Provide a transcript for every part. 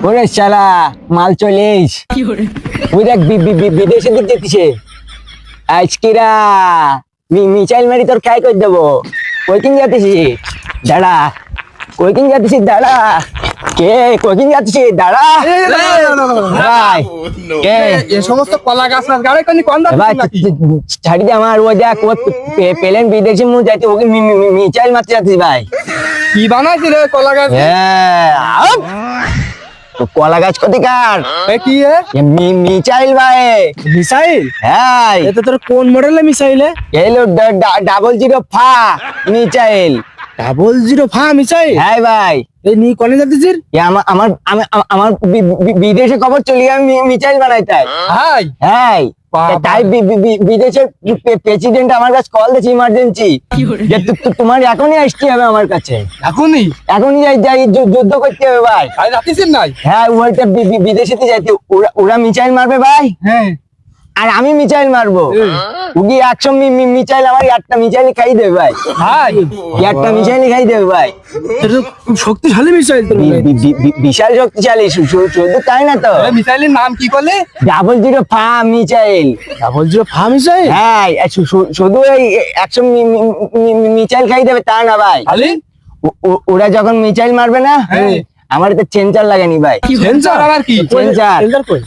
ওরে শালা মাল চলে এস ওই দেখ বিদেশে দিক দেখতেছে আজকিরা মিসাইল মারি তোর খাই করে দেবো কইকিং যাতেছি দাঁড়া কইকিং যাতেছি দাঁড়া কে কইকিং যাতেছি দাঁড়া ভাই কে এ সমস্ত কলা গাছ গাড়ি কোন ভাই ছাড়ি দে আমার ওই দেখ ও পেলেন বিদেশি মু যাইতে ওকে মিসাইল মারতে যাচ্ছিস ভাই কি বানাইছি রে কলা গাছ হ্যাঁ তো কলা গাছ কোথাকার কি মিসাইল ভাই মিসাইল হ্যাঁ এটা তোর কোন মডেলের মিসাইল এলো 005 মিসাইল 005 মিসাইল হ্যাঁ ভাই এই নি কোনে যাচ্ছিস আমার বিদেশে খবর চলে আমি মিসাইল বানাই তাই হাই হ্যাঁ তাই বিদেশের প্রেসিডেন্ট আমার কাছে কল দিয়েছে ইমার্জেন্সি যে তোমার এখনই আসতে হবে আমার কাছে এখনই যাই যুদ্ধ করতে হবে ভাই আরে যাচ্ছিস নাই হ্যাঁ ওইটা বিদেশেতে যাইতে ওরা মিসাইল মারবে ভাই হ্যাঁ আর আমি মিসাইল মারবো উগি 100 মিসাইল আমার একটা মিসাইল খাই দেবে ভাই হাই একটা মিসাইল খাই দেবে ভাই এটা খুব শক্তিশালী মিসাইল তোর বিশাল শক্তিশালী শুধু তাই না তো মিসাইলের নাম কি করলে 005 মিসাইল 005 মিসাইল হ্যাঁ শুধু এই 100 মিসাইল খাই দেবে তা না ভাই খালি ওরা যখন মিসাইল মারবে না আমার তো সেন্সার লাগেনি ভাই সেন্সর আবার কি সেন্সর কই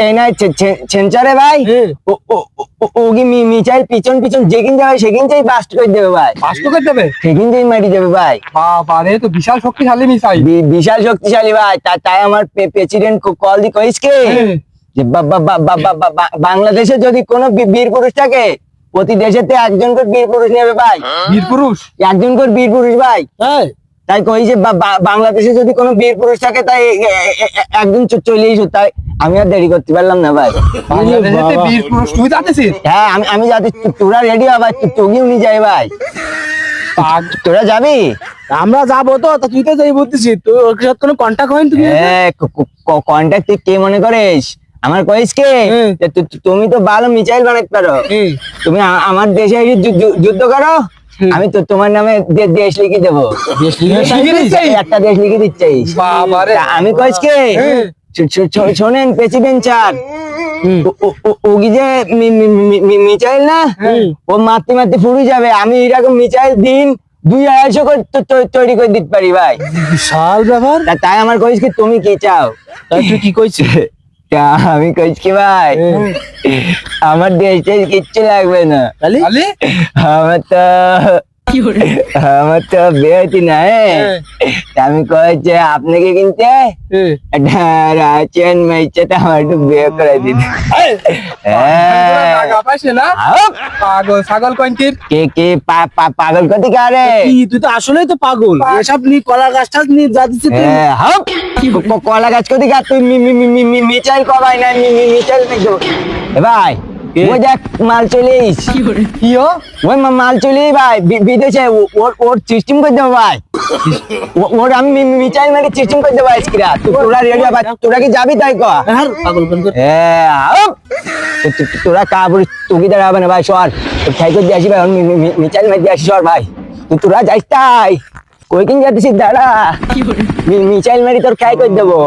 এই না সেন্সারে ভাই ওগি মিসাইল পিছন যেখানে যাবে সেখান থেকে বাস্ট করে দেবে ভাই বাস্ট করে দেবে সেখান থেকে মারি দেবে ভাই বাবা রে তো বিশাল শক্তিশালী মিসাইল বিশাল শক্তিশালী ভাই তাই আমার প্রেসিডেন্ট কল দি কইস কে যে বাংলাদেশে যদি কোনো বীর পুরুষ থাকে প্রতি দেশেতে একজন করে বীর পুরুষ নেবে ভাই বীর পুরুষ একজন করে বীর পুরুষ ভাই তাই কই যে বাংলাদেশে যদি কোনো বীর পুরুষ থাকে তাই একজন চলে এসো তাই আমি আর দেরি করতে পারলাম না ভাই বাংলাদেশে বীর পুরুষ তুই যাচ্ছিস হ্যাঁ আমি যাতে তোরা রেডি হ ভাই তুইও নিয়ে যাই ভাই তোরা যাবি আমরা যাবো তো তুই তো যাই বলতেছিস তুই ওর সাথে কোনো কন্টাক্ট হয়নি তুমি কন্টাক্ট তুই কে মনে করিস আমার কইস কে তুমি তো ভালো মিসাইল বানাতে পারো তুমি আমার দেশে যুদ্ধ করো আমি তো তোমার নামে দেশ লিখে দেবো একটা দেশ লিখে দিচ্ছিস আমি কইস কে শোনেন প্রেসিডেন্ট স্যার ওগি যে মিসাইল না ও মারতে ফুরে যাবে আমি এরকম মিসাইল দিন 200-250 করে তৈরি করে দিতে পারি ভাই বিশাল ব্যাপার তাই আমার কইস কি তুমি কি চাও তাই তুই কি কইছিস আমি কইস কি ভাই আমার দেশে কিচ্ছু লাগবে না আমার তো বেহতি না আমি কইছে আপনাকে কিনতে রাচেন মেয়েটা আমার একটু বিয়ে করে দিতে পাগল কইন্তির কে পাগল কতি কারে তুই তো আসলেই তো পাগল এসব নি কলা গাছ টাছ নি যা দিচ্ছে কলা গাছ কতি কা তুই মিসাইল কবাই না মিসাইল দেখো ভাই ওই দেখ মাল চলিস ওই মাল চলি ভাই বিদেশে ওর সিস্টেম করে দেবো ভাই ওর আমি মিসাইল মারি সিস্টেম করে দেবো আজকিরা তোরা রেডি ভাই তোরা কি যাবি তাই পাগল তোরা কাবুর তুকি দাঁড়াবে না ভাই সর খাই করে দিয়ে আসি ভাই মিসাইল মারি দিয়ে আসি সর ভাই তোরা যাইস তাই কই কিন যাচ্ছিস দাঁড়া মিসাইল মারি তোর খাই করে দেবো